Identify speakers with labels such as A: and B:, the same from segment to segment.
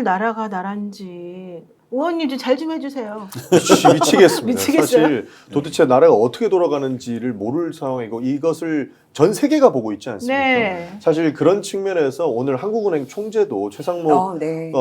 A: 나라가 나란지 의원님 좀 잘 좀 해주세요.
B: 미치겠습니다.
A: 미치겠어요?
B: 사실 도대체 나라가 어떻게 돌아가는지를 모를 상황이고 이것을 전 세계가 보고 있지 않습니까?
A: 네.
B: 사실 그런 측면에서 오늘 한국은행 총재도 최상목
C: 네.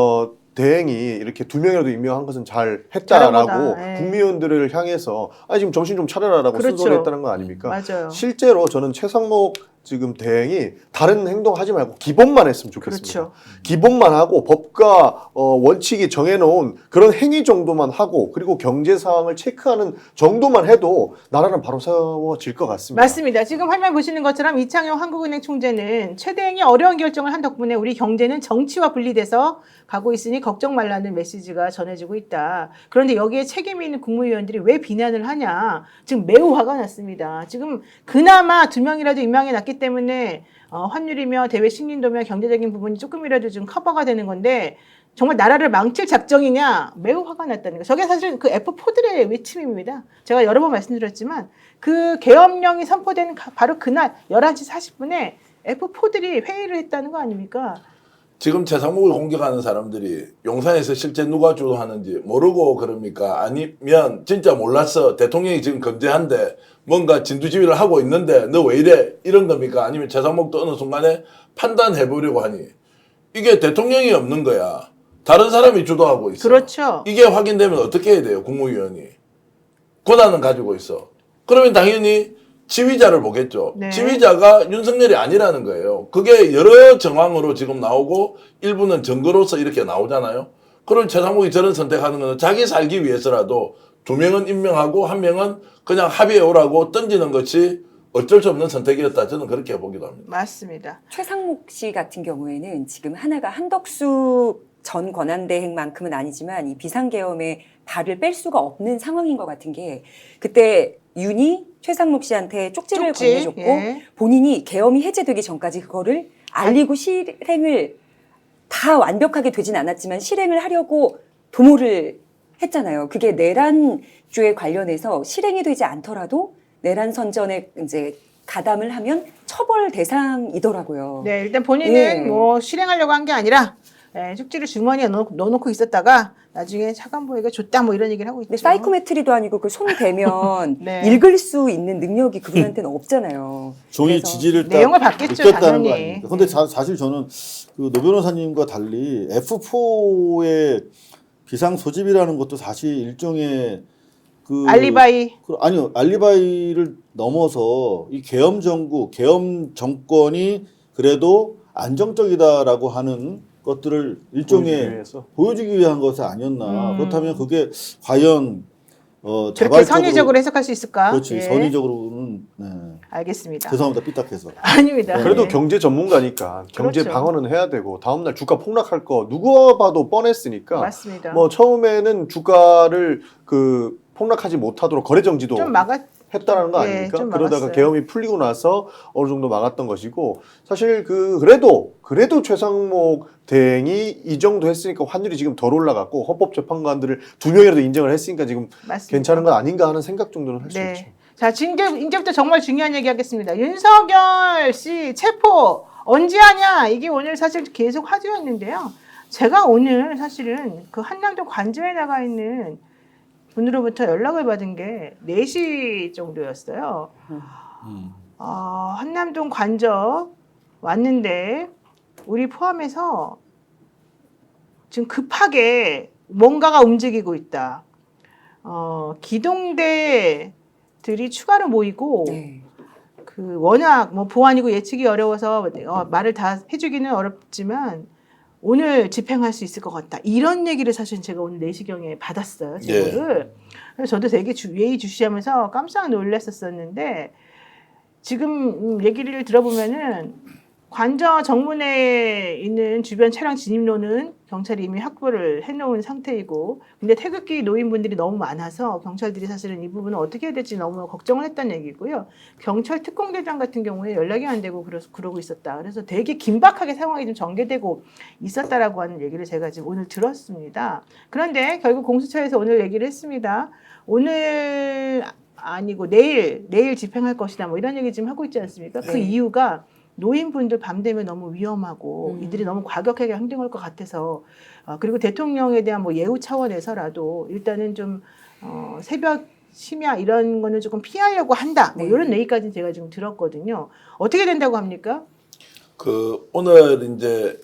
B: 대행이 이렇게 2명이라도 임명한 것은 잘
A: 잘한
B: 했다라고
A: 거다. 네.
B: 국민의원들을 향해서 지금 정신 좀 차려라라고
A: 그렇죠.
B: 쓴소리 했다는 거 아닙니까?
A: 맞아요.
B: 실제로 저는 최상목 지금 대행이 다른 행동하지 말고 기본만 했으면 좋겠습니다.
A: 그렇죠.
B: 기본만 하고 법과 원칙이 정해놓은 그런 행위 정도만 하고 그리고 경제 상황을 체크하는 정도만 해도 나라는 바로 세워질 것 같습니다.
A: 맞습니다. 지금 화면 보시는 것처럼 이창용 한국은행 총재는 최 대행이 어려운 결정을 한 덕분에 우리 경제는 정치와 분리돼서 가고 있으니 걱정 말라는 메시지가 전해지고 있다. 그런데 여기에 책임이 있는 국무위원들이 왜 비난을 하냐. 지금 매우 화가 났습니다. 지금 그나마 2명이라도 임명해 놨기 때문에 환율이며 대외 신린도며 경제적인 부분이 조금이라도 좀 커버가 되는 건데 정말 나라를 망칠 작정이냐 매우 화가 났다는 거. 저게 사실 그 F4들의 외침입니다. 제가 여러 번 말씀드렸지만 그 계엄령이 선포되는 바로 그날 11시 40분에 F4들이 회의를 했다는 거 아닙니까?
D: 지금 최상목을 공격하는 사람들이 용산에서 실제 누가 주도하는지 모르고 그럽니까? 아니면 진짜 몰라서 대통령이 지금 검제한데 뭔가 진두지휘를 하고 있는데 너 왜 이래? 이런 겁니까? 아니면 최상목도 어느 순간에 판단해보려고 하니 이게 대통령이 없는 거야. 다른 사람이 주도하고 있어.
A: 그렇죠.
D: 이게 확인되면 어떻게 해야 돼요? 국무위원이. 권한은 가지고 있어. 그러면 당연히 지휘자를 보겠죠.
A: 네.
D: 지휘자가 윤석열이 아니라는 거예요. 그게 여러 정황으로 지금 나오고 일부는 증거로서 이렇게 나오잖아요. 그럼 최상목이 저런 선택하는 거는 자기 살기 위해서라도 2명은 임명하고 1명은 그냥 합의해 오라고 던지는 것이 어쩔 수 없는 선택이었다. 저는 그렇게 보기도 합니다.
A: 맞습니다.
C: 최상목 씨 같은 경우에는 지금 하나가 한덕수 전 권한대행만큼은 아니지만 이 비상계엄에 발을 뺄 수가 없는 상황인 것 같은 게 그때 윤이 최상목 씨한테 쪽지를 건네줬고
A: 예.
C: 본인이 계엄이 해제되기 전까지 그거를 알리고 실행을 다 완벽하게 되진 않았지만 실행을 하려고 도모를 했잖아요. 그게 내란주에 관련해서 실행이 되지 않더라도 내란 선전에 이제 가담을 하면 처벌 대상이더라고요.
A: 네, 일단 본인은
C: 예.
A: 뭐 실행하려고 한 게 아니라 쪽지를 주머니에 넣어놓고 있었다가 나중에 차관보에게 줬다 뭐 이런 얘기를 하고 있죠.
C: 근데 사이코메트리도 아니고 그 손 대면
A: 네.
C: 읽을 수 있는 능력이 그분한테는 없잖아요.
E: 종이
C: 그래서
E: 지지를 딱
A: 내용을 받겠죠,
E: 느꼈다는
A: 당연히.
E: 거 아닙니까? 근데 사실 저는 그 노 변호사님과 달리 F4의 비상 소집이라는 것도 사실 일종의 그
A: 알리바이.
E: 아니요, 알리바이를 넘어서 이 계엄 정부, 계엄 정권이 그래도 안정적이다라고 하는 것들을 일종의 보여주기 위한 것이 아니었나. 그렇다면 그게 과연
A: 그렇게
E: 자발적으로
A: 선의적으로 해석할 수 있을까?
E: 그렇지.
A: 예.
E: 선의적으로는
A: 알겠습니다.
E: 죄송합니다. 삐딱해서.
A: 아닙니다.
B: 그래도
A: 네.
B: 경제 전문가니까 경제
A: 그렇죠.
B: 방어는 해야 되고 다음날 주가 폭락할 거 누가 봐도 뻔했으니까
A: 맞습니다.
B: 뭐 처음에는 주가를 그 폭락하지 못하도록 거래 정지도
A: 좀
B: 했다라는 거
A: 예,
B: 아닙니까?
A: 좀
B: 그러다가
A: 막았어요.
B: 계엄이 풀리고 나서 어느 정도 막았던 것이고 사실 그래도 최상목 대행이 이 정도 했으니까 환율이 지금 덜 올라갔고 헌법재판관들을 2명이라도 인정을 했으니까 지금
A: 맞습니다.
B: 괜찮은 건 아닌가 하는 생각 정도는 할 수 있죠.
A: 네. 자, 이제부터 정말 중요한 얘기 하겠습니다. 윤석열 씨 체포 언제 하냐? 이게 오늘 사실 계속 화두였는데요. 제가 오늘 사실은 그 한남동 관저에 나가 있는 분으로부터 연락을 받은 게 4시 정도였어요. 한남동 관저 왔는데 우리 포함해서 지금 급하게 뭔가가 움직이고 있다. 기동대들이 추가로 모이고
C: 네.
A: 그 워낙 뭐 보안이고 예측이 어려워서 말을 다 해주기는 어렵지만 오늘 집행할 수 있을 것 같다. 이런 얘기를 사실 제가 오늘 4시경에 받았어요. 제보를. 그래서 저도 되게 예의주시하면서 깜짝 놀랐었는데 지금 얘기를 들어보면은 관저 정문에 있는 주변 차량 진입로는 경찰이 이미 확보를 해놓은 상태이고 근데 태극기 노인분들이 너무 많아서 경찰들이 사실은 이 부분을 어떻게 해야 될지 너무 걱정을 했다는 얘기고요. 경찰 특공대장 같은 경우에 연락이 안 되고 그러고 있었다. 그래서 되게 긴박하게 상황이 좀 전개되고 있었다라고 하는 얘기를 제가 지금 오늘 들었습니다. 그런데 결국 공수처에서 오늘 얘기를 했습니다. 오늘 아니고 내일 집행할 것이다. 뭐 이런 얘기 지금 하고 있지 않습니까? 그
C: 네.
A: 이유가 노인분들 밤 되면 너무 위험하고 이들이 너무 과격하게 행동할 것 같아서 그리고 대통령에 대한 뭐 예우 차원에서라도 일단은 좀 새벽 심야 이런 거는 조금 피하려고 한다. 뭐
C: 네.
A: 이런 얘기까지 제가 지금 들었거든요. 어떻게 된다고 합니까?
D: 그 오늘 이제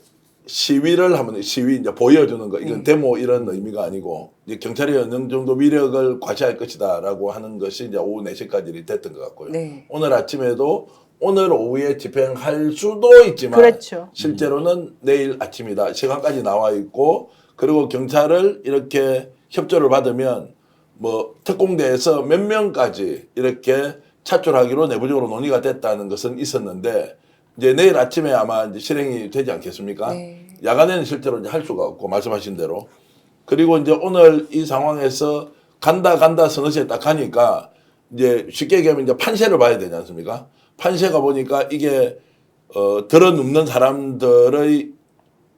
D: 시위를 하면 시위 이제 보여주는 거 이건 데모 이런 의미가 아니고 이제 경찰이 어느 정도 위력을 과시할 것이다라고 하는 것이 이제 오후 4시까지 됐던 것 같고요.
C: 네.
D: 오늘 아침에도 오늘 오후에 집행할 수도 있지만
A: 그렇죠.
D: 실제로는 내일 아침이다. 시간까지 나와 있고 그리고 경찰을 이렇게 협조를 받으면 뭐 특공대에서 몇 명까지 이렇게 차출하기로 내부적으로 논의가 됐다는 것은 있었는데 이제 내일 아침에 아마 이제 실행이 되지 않겠습니까?
C: 네.
D: 야간에는 실제로 이제 할 수가 없고 말씀하신 대로 그리고 이제 오늘 이 상황에서 간다 서너시에 딱 가니까 이제 쉽게 얘기하면 이제 판세를 봐야 되지 않습니까? 판세가 보니까 이게 들어눕는 사람들의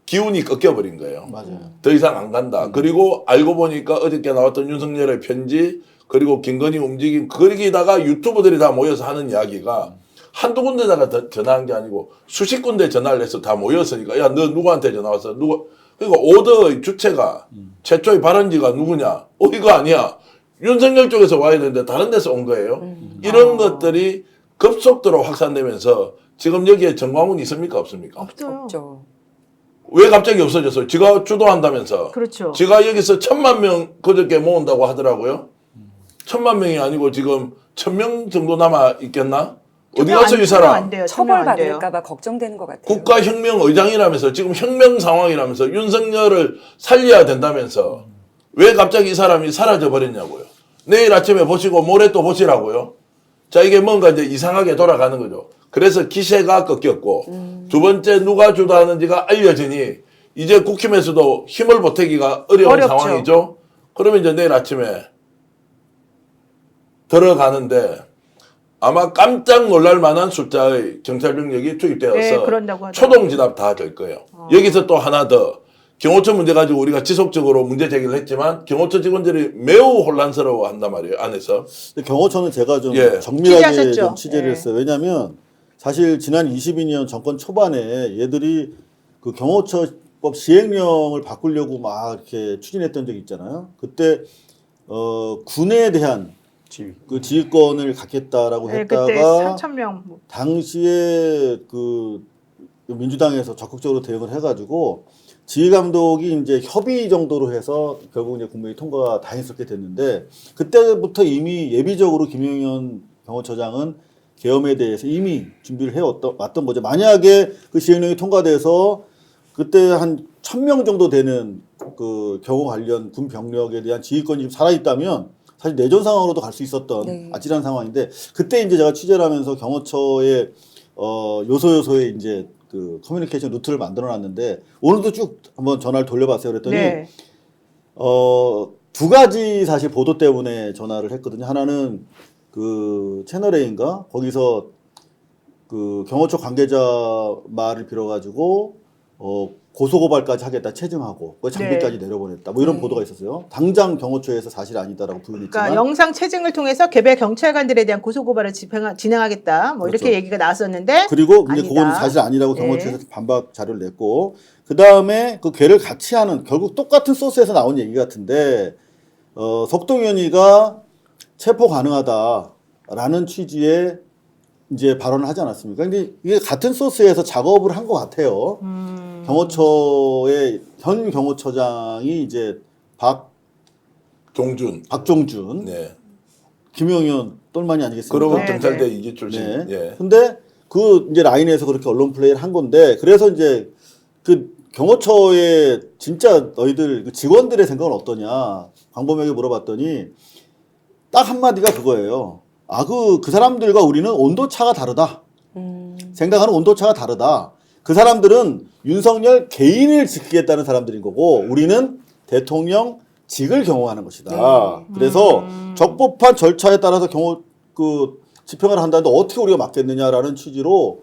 D: 기운이 꺾여버린 거예요.
E: 맞아요.
D: 더 이상 안 간다. 그리고 알고 보니까 어저께 나왔던 윤석열의 편지 그리고 김건희 움직임 거기다가 유튜버들이 다 모여서 하는 이야기가 한두 군데다가 전화한 게 아니고 수십 군데 전화를 해서 다 모였으니까 야 너 누구한테 전화 왔어? 누구? 그러니까 오더의 주체가 최초의 발언지가 누구냐? 이거 아니야. 윤석열 쪽에서 와야 되는데 다른 데서 온 거예요. 이런 것들이 급속도로 확산되면서 지금 여기에 정광훈이 있습니까? 없습니까?
A: 없어요.
C: 없죠.
D: 왜 갑자기 없어졌어요? 지가 주도한다면서.
A: 그렇죠.
D: 지가 여기서 1000만 명 그저께 모은다고 하더라고요. 1000만 명이 아니고 지금 1000명 정도 남아 있겠나? 어디 갔어 이 사람?
A: 안 돼요. 천명 안 돼요.
C: 처벌받을까봐 걱정되는 것 같아요.
D: 국가혁명의장이라면서 지금 혁명 상황이라면서 윤석열을 살려야 된다면서 왜 갑자기 이 사람이 사라져 버렸냐고요. 내일 아침에 보시고 모레 또 보시라고요. 자 이게 뭔가 이제 이상하게 돌아가는 거죠. 그래서 기세가 꺾였고 두 번째 누가 주도하는지가 알려지니 이제 국힘에서도 힘을 보태기가 어려운
A: 어렵죠.
D: 상황이죠. 그러면 이제 내일 아침에 들어가는데 아마 깜짝 놀랄 만한 숫자의 경찰 병력이 투입되어서
A: 네, 그런다고 하더라고요.
D: 초동 진압 다 될 거예요. 여기서 또 하나 더 경호처 문제 가지고 우리가 지속적으로 문제 제기를 했지만 경호처 직원들이 매우 혼란스러워 한단 말이에요. 안에서.
E: 근데 경호처는 제가 좀
D: 예.
E: 정밀하게
A: 취재하셨죠?
E: 좀 취재를
A: 예.
E: 했어요. 왜냐하면 사실 지난 22년 정권 초반에 얘들이 그 경호처법 시행령을 바꾸려고 막 이렇게 추진했던 적이 있잖아요. 그때 군에 대한 그 지휘권을 갖겠다라고
A: 네, 그때
E: 했다가
A: 3,000명.
E: 당시에 그 민주당에서 적극적으로 대응을 해가지고 지휘감독이 이제 협의 정도로 해서 결국 이제 국무회의 통과가 다행스럽게 됐는데 그때부터 이미 예비적으로 김용현 경호처장은 계엄에 대해서 이미 준비를 해왔던 거죠. 만약에 그 시행령이 통과돼서 그때 한 1000명 정도 되는 그 경호 관련 군 병력에 대한 지휘권이 살아있다면 사실 내전 상황으로도 갈 수 있었던
C: 네.
E: 아찔한 상황인데 그때 이제 제가 취재를 하면서 경호처의 요소요소에 이제 그 커뮤니케이션 루트를 만들어 놨는데 오늘도 쭉 한번 전화를 돌려봤어요. 그랬더니
A: 네.
E: 두 가지 사실 보도 때문에 전화를 했거든요. 하나는 그 채널A인가 거기서 그 경호처 관계자 말을 빌어가지고 고소고발까지 하겠다 체증하고 장비까지 내려보냈다 뭐 이런 보도가 있었어요. 당장 경호처에서 사실 아니다라고 부인했지만
A: 그러니까 영상 체증을 통해서 개별 경찰관들에 대한 고소고발을 진행하겠다. 뭐 이렇게
E: 그렇죠.
A: 얘기가 나왔었는데
E: 그리고 이제
A: 아니다.
E: 그건 사실 아니라고
A: 네.
E: 경호처에서 반박 자료를 냈고 그 다음에 그 괴를 같이 하는 결국 똑같은 소스에서 나온 얘기 같은데 석동현이가 체포 가능하다라는 취지의 이제 발언을 하지 않았습니까? 근데 이게 같은 소스에서 작업을 한 것 같아요. 경호처의 현 경호처장이 이제 박종준,
D: 네.
E: 김용현 똘마니 아니겠습니까?
D: 그러고
A: 네,
D: 경찰대
A: 네.
D: 이기 출신.
E: 네.
D: 예.
E: 근데 그 이제 라인에서 그렇게 언론 플레이를 한 건데 그래서 이제 그 경호처의 진짜 너희들 그 직원들의 생각은 어떠냐 광범위하게 물어봤더니 딱 한마디가 그거예요. 그 사람들과 우리는 온도차가 다르다. 생각하는 온도차가 다르다. 그 사람들은 윤석열 개인을 지키겠다는 사람들인 거고 우리는 대통령 직을 경호하는 것이다. 그래서 적법한 절차에 따라서 집행을 한다는데 어떻게 우리가 막겠느냐라는 취지로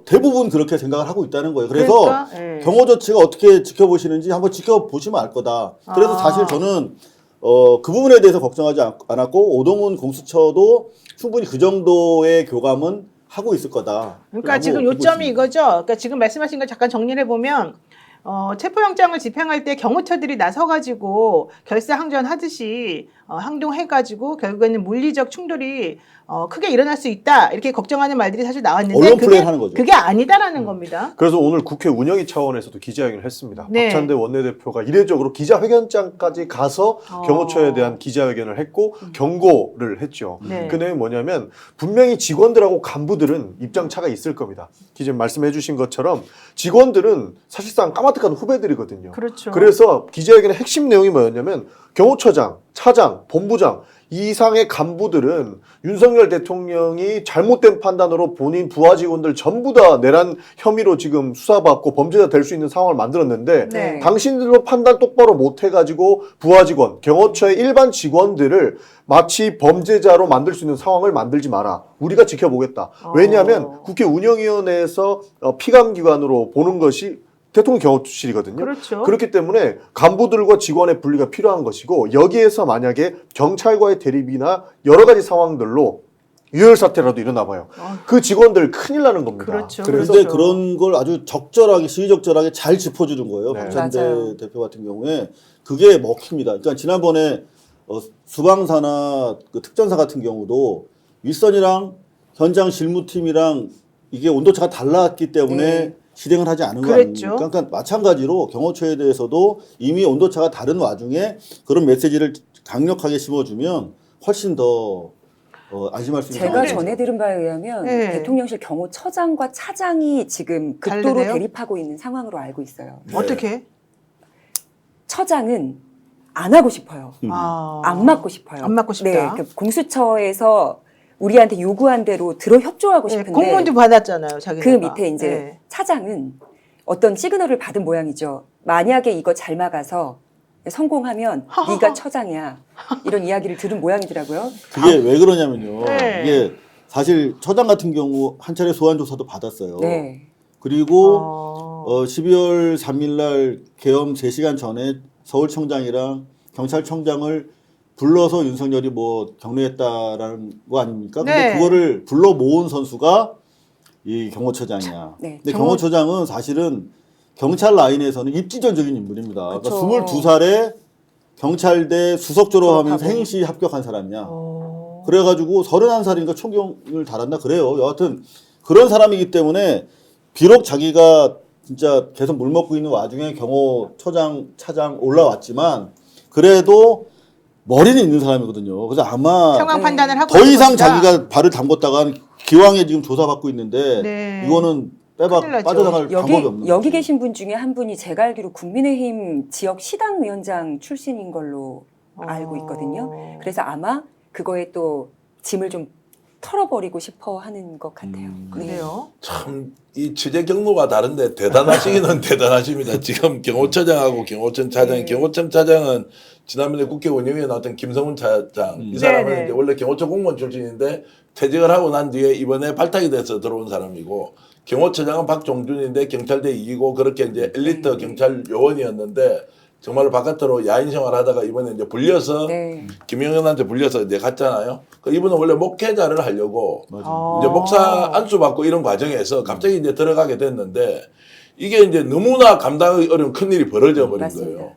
E: 대부분 그렇게 생각을 하고 있다는 거예요. 그래서
A: 그러니까, 예.
E: 경호 조치가 어떻게 지켜보시는지 한번 지켜보시면 알 거다. 그래서 사실 저는 그 부분에 대해서 걱정하지 않았고 오동훈 공수처도 충분히 그 정도의 교감은 하고 있을 거다.
A: 그러니까 지금 요점이 이거죠. 그러니까 지금 말씀하신 걸 잠깐 정리를 해보면 체포영장을 집행할 때 경호처들이 나서가지고 결사항전하듯이 항동해가지고 결국에는 물리적 충돌이 크게 일어날 수 있다 이렇게 걱정하는 말들이 사실 나왔는데
E: 언론 플레이를 하는 거죠.
A: 그게 아니다라는 겁니다.
B: 그래서 오늘 국회 운영위 차원에서도 기자회견을 했습니다.
A: 네.
B: 박찬대 원내대표가 이례적으로 기자회견장까지 가서 경호처에 대한 기자회견을 했고 경고를 했죠.
A: 네.
B: 그 내용이 뭐냐면 분명히 직원들하고 간부들은 입장차가 있을 겁니다. 기자님 말씀해 주신 것처럼 직원들은 사실상 까마득한 후배들이거든요.
A: 그렇죠.
B: 그래서 기자회견의 핵심 내용이 뭐였냐면 경호처장, 차장, 본부장 이상의 간부들은 윤석열 대통령이 잘못된 판단으로 본인 부하 직원들 전부 다 내란 혐의로 지금 수사받고 범죄자 될 수 있는 상황을 만들었는데
A: 네.
B: 당신들로 판단 똑바로 못 해가지고 부하 직원, 경호처의 일반 직원들을 마치 범죄자로 만들 수 있는 상황을 만들지 마라. 우리가 지켜보겠다. 왜냐하면 국회 운영위원회에서 피감기관으로 보는 것이 대통령 경호실이거든요.
A: 그렇죠.
B: 그렇기 때문에 간부들과 직원의 분리가 필요한 것이고 여기에서 만약에 경찰과의 대립이나 여러 가지 상황들로 유혈 사태라도 일어나 봐요. 그 직원들 큰일 나는 겁니다.
A: 그렇죠.
B: 그래서
E: 그런데 그런 걸 아주 적절하게 시의적절하게 잘 짚어주는 거예요.
B: 네.
E: 박찬대
C: 맞아요.
E: 대표 같은 경우에 그게 먹힙니다. 그러니까 지난번에 수방사나 그 특전사 같은 경우도 윗선이랑 현장 실무팀이랑 이게 온도차가 달랐기 때문에
C: 네.
E: 실행을 하지 않은 거
A: 그랬죠.
E: 아닙니까? 그러니까 마찬가지로 경호처에 대해서도 이미 온도차가 다른 와중에 그런 메시지를 강력하게 심어주면 훨씬 더 안심할 수 있는
C: 제가
E: 상황이죠.
C: 전해 들은 바에 의하면
A: 네.
C: 대통령실 경호처장과 차장이 지금 극도로
A: 다르네요?
C: 대립하고 있는 상황으로 알고 있어요.
A: 어떻게?
C: 처장은 안 하고 싶어요. 안 맡고 싶어요.
A: 안 맡고 싶다.
C: 네, 그 공수처에서 우리한테 요구한 대로 들어 협조하고
A: 네,
C: 싶은데
A: 공문도 받았잖아요. 자기가.
C: 그 밑에 이제
A: 네.
C: 차장은 어떤 시그널을 받은 모양이죠. 만약에 이거 잘 막아서 성공하면 네가 처장이야. 이런 이야기를 들은 모양이더라고요.
E: 그게 왜 그러냐면요.
A: 네.
E: 이게 사실 처장 같은 경우 한 차례 소환 조사도 받았어요.
C: 네.
E: 그리고 12월 3일 날 계엄 3시간 전에 서울청장이랑 경찰청장을 불러서 윤석열이 뭐 격려했다라는 거 아닙니까? 근데
A: 네.
E: 그거를 불러 모은 선수가 이 경호처장이야.
C: 네.
E: 근데 경호처장은 사실은 경찰 라인에서는 입지전적인 인물입니다.
C: 그쵸.
E: 그러니까 22살에 경찰대 수석 졸업하면서
C: 졸업하고.
E: 행시 합격한 사람이야. 그래가지고 31살인가 총경을 달았나 그래요. 여하튼 그런 사람이기 때문에 비록 자기가 진짜 계속 물 먹고 있는 와중에 경호처장, 차장 올라왔지만 그래도 머리는 있는 사람이거든요. 그래서 아마
A: 상황 판단을 하고
E: 더
A: 있는
E: 이상
A: 것이다.
E: 자기가 발을 담궜다가 기왕에 지금 조사받고 있는데
A: 네.
E: 이거는 빼박
A: 큰일 나죠.
E: 빠져나갈 방법이 없는
C: 여기
E: 거죠.
C: 계신 분 중에 한 분이 제가 알기로 국민의힘 지역 시당위원장 출신인 걸로 알고 있거든요. 그래서 아마 그거에 또 짐을 좀 털어버리고 싶어 하는 것 같아요. 네.
A: 그래요.
D: 참 이 취재 경로가 다른데 대단하시기는 대단하십니다. 지금 경호처장하고 경호청 차장, 경호청 차장은 지난번에 국회 운영위에 나왔던 김성훈 차장 이 사람은
A: 네네.
D: 이제 원래 경호처 공무원 출신인데 퇴직을 하고 난 뒤에 이번에 발탁이 돼서 들어온 사람이고 경호처장은 박종준인데 경찰대 이기고 그렇게 이제 엘리트 경찰 요원이었는데 정말로 바깥으로 야인 생활하다가 이번에 이제 불려서
C: 네.
D: 김영현한테 불려서 이제 갔잖아요. 그 이분은 원래 목회자를 하려고
E: 맞아요.
D: 이제 목사 안수받고 이런 과정에서 갑자기 이제 들어가게 됐는데 이게 이제 너무나 감당하기 어려운 큰일이 벌어져 버린
C: 맞습니다.
D: 거예요.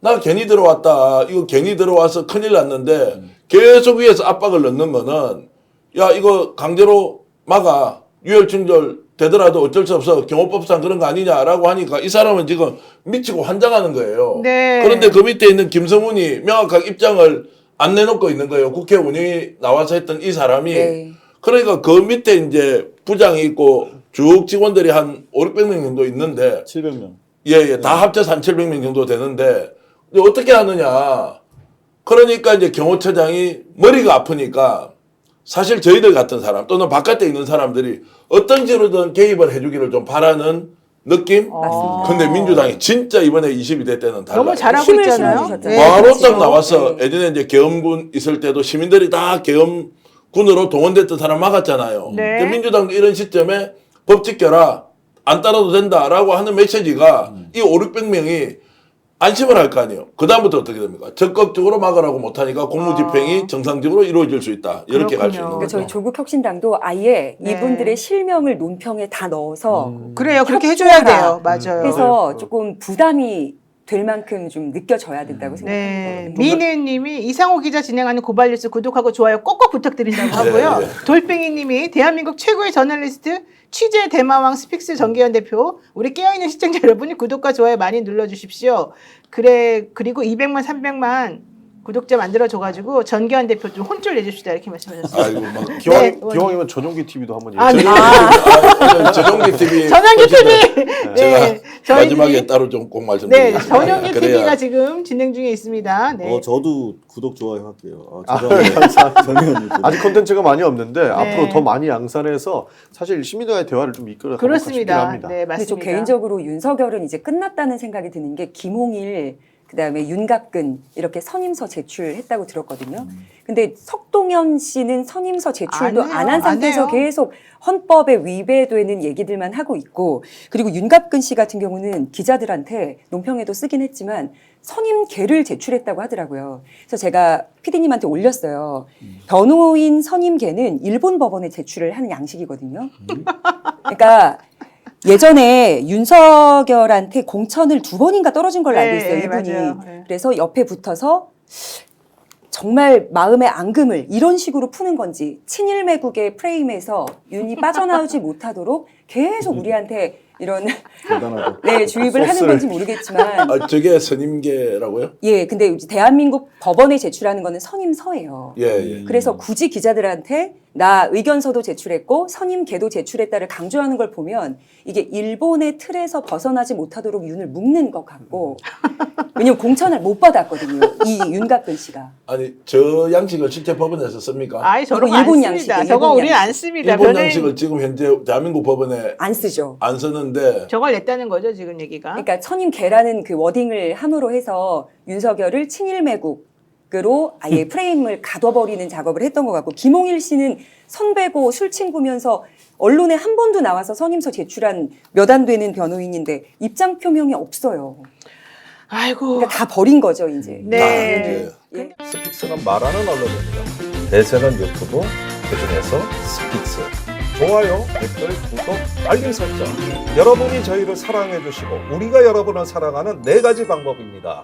D: 나 괜히 들어왔다. 이거 괜히 들어와서 큰일 났는데 계속 위에서 압박을 넣는 거는 야 이거 강제로 막아. 유혈충돌 되더라도 어쩔 수 없어. 경호법상 그런 거 아니냐라고 하니까 이 사람은 지금 미치고 환장하는 거예요.
A: 네.
D: 그런데 그 밑에 있는 김성훈이 명확하게 입장을 안 내놓고 있는 거예요. 국회 운영이 나와서 했던 이 사람이.
C: 네.
D: 그러니까 그 밑에 이제 부장이 있고 쭉 직원들이 한 500명 정도 있는데
E: 700명.
D: 예, 다 합쳐서 한 700명 정도 되는데 이제 어떻게 하느냐. 그러니까 이제 경호처장이 머리가 아프니까 사실 저희들 같은 사람 또는 바깥에 있는 사람들이 어떤 식으로든 개입을 해주기를 좀 바라는 느낌?
C: 맞습니다.
D: 근데 민주당이 진짜 이번에 22대 때는 달라요.
A: 너무 잘하고
C: 힘을
A: 있잖아요.
C: 실어주셨잖아요.
A: 네,
D: 바로
A: 그렇죠.
D: 딱 나와서 예전에 이제 계엄군 있을 때도 시민들이 다 계엄군으로 동원됐던 사람 막았잖아요.
A: 네.
D: 근데 민주당도 이런 시점에 법 지켜라. 안 따라도 된다라고 하는 메시지가 이 5, 600명이 안심을 할 거 아니에요. 그 다음부터 어떻게 됩니까? 적극적으로 막으라고 못하니까 공무집행이 정상적으로 이루어질 수 있다. 이렇게 갈 수 있는
A: 그렇군요.
C: 그러니까 저희
D: 거죠.
C: 조국혁신당도 아예
A: 네.
C: 이분들의 실명을 논평에 다 넣어서
A: 그래요. 그렇게 해줘야 돼요. 맞아요.
C: 해서 조금 부담이 될 만큼 좀 느껴져야 된다고
A: 네,
C: 생각합니다.
A: 미네님이 이상호 기자 진행하는 고발뉴스 구독하고 좋아요 꼭꼭 부탁드린다고 하고요.
D: 네.
A: 돌뱅이님이 대한민국 최고의 저널리스트 취재 대마왕 스픽스 정기현 대표 우리 깨어있는 시청자 여러분이 구독과 좋아요 많이 눌러주십시오. 그리고 200만 300만 구독자 만들어줘가지고 전기현 대표 좀 혼쭐 내줍시다 이렇게 말씀하셨어요.
D: 아이고 막
B: 기왕이면 전용기 TV도 한번
A: 아, 네.
D: 전용기 TV
A: 전용기 TV.
D: 제가
A: 네, 저희들이-
D: 마지막에 따로 좀 꼭
A: 네,
D: 말씀드리겠습니다.
A: 전용기
D: 그래야
A: TV가 지금 진행 중에 있습니다. 네.
E: 저도 구독 좋아요 할게요.
B: 감사합니다.
E: 정의원님.
B: 아직 콘텐츠가 많이 없는데
A: 네.
B: 앞으로 더 많이 양산해서 사실 시민과의 대화를 좀 이끌어
A: 그렇습니다.
B: 합니다.
A: 네,
C: 근데 저
A: 맞습니다.
C: 개인적으로 윤석열은 이제 끝났다는 생각이 드는 게 김홍일 그다음에 윤갑근 이렇게 선임서 제출했다고 들었거든요. 근데 석동현 씨는 선임서 제출도
A: 안 해요.
C: 안 한 상태에서
A: 안 해요.
C: 계속 헌법에 위배되는 얘기들만 하고 있고 그리고 윤갑근 씨 같은 경우는 기자들한테 논평에도 쓰긴 했지만 선임계를 제출했다고 하더라고요. 그래서 제가 PD님한테 올렸어요. 변호인 선임계는 일본 법원에 제출을 하는 양식이거든요. 그러니까 예전에 윤석열한테 공천을 2번인가 떨어진 걸로 알고 있어요,
A: 네,
C: 이분이.
A: 맞아요. 네.
C: 그래서 옆에 붙어서 정말 마음의 앙금을 이런 식으로 푸는 건지 친일 매국의 프레임에서 윤이 빠져나오지 못하도록 계속 우리한테 이런
E: 대단하다.
C: 네, 주입을 하는
B: 소스를.
C: 건지 모르겠지만
D: 아, 저게 선임계라고요?
C: 예, 근데 이제 대한민국 법원에 제출하는 거는 선임서예요.
D: 예, 예.
C: 그래서 굳이 기자들한테 나 의견서도 제출했고 선임계도 제출했다를 강조하는 걸 보면 이게 일본의 틀에서 벗어나지 못하도록 윤을 묶는 것 같고 왜냐면 공천을 못 받았거든요. 이 윤갑근 씨가.
D: 아니 저 양식을 실제 법원에서 씁니까?
A: 아이 저런
C: 이거
A: 거안
C: 일본
A: 씁니다.
C: 양식이에요,
A: 저거
C: 일본
A: 우리는 안
C: 양식.
A: 씁니다.
D: 일본
A: 변호인-
D: 양식을 지금 현재 대한민국 법원에
C: 안 쓰죠.
D: 안 쓰는데
A: 저걸 냈다는 거죠 지금 얘기가.
C: 그러니까 선임계라는 그 워딩을 함으로 해서 윤석열을 친일 매국으로 아예 프레임을 가둬버리는 작업을 했던 것 같고 김홍일 씨는 선배고 술 친구면서 언론에 한 번도 나와서 선임서 제출한 몇 안 되는 변호인인데 입장 표명이 없어요.
A: 아이고.
C: 그러니까 다 버린 거죠 이제.
A: 네.
D: 아, 예.
C: 예.
F: 스픽스는 말하는 언론입니다. 대세는 유튜브, 그중에서 스픽스. 좋아요, 댓글, 구독, 알림 설정. 여러분이 저희를 사랑해 주시고 우리가 여러분을 사랑하는 4가지 방법입니다.